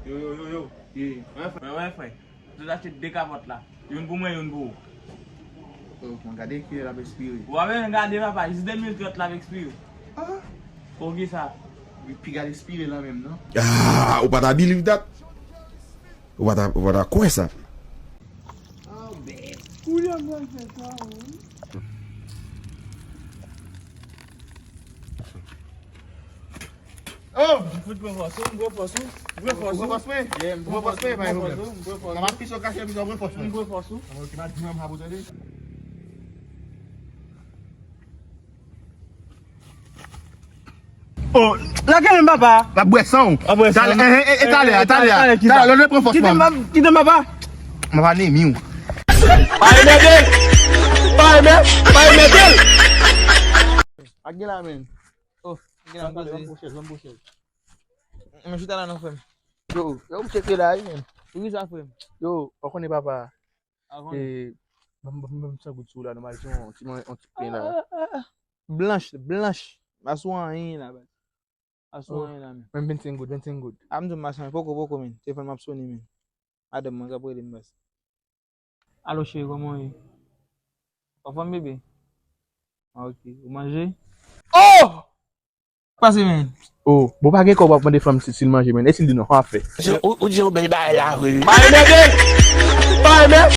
Yo. Ouais, frère. Tu as acheté 2 capotes là. Une pour moi et une pour vous. Oh, gade qui la expiré. Ouais, regardez papa, c'est 2030 là avec expiré. Ah, Pour qui ça? puis gade expiré là même, non? Ah, ou pas ta believe that? Ou pas ta quoi ça? Oh! Foot pour force, gros force. Gros force, ouais. Gros force, ouais, pas de problème. On va pris sur cacher, puis on va force. Gros force. On va dire, on va vous aider. Oh, là quand même papa. La boisson. La boisson. Attendez. Le prend force. Qui te papa? On va aller mieux. Aqui lá, man. Oh, Vamos puxar. mais tu tá lá não foi? Yo, eu cheguei lá aí, man. O que já foi? Yo, eu conheço papa. Agora. Vamos sair do sul lá, no mais um tipo lá. Blanche. Assuan ainda, velho. Assuan ainda, man. Man, been good. I'm doing my son. Pouco, man. Tem uma pessoa nem, man. Adam, mas acabou ele, mas. Alô, chega, como aí? Tá fome, bebê? Ok. Vous mangez? Oh! Passez, man. Oh, vou pagar com o papo de fome se manger, man. Esse não, não, não. O dia o bem da rua. Vai, bebê! Vai, bebê!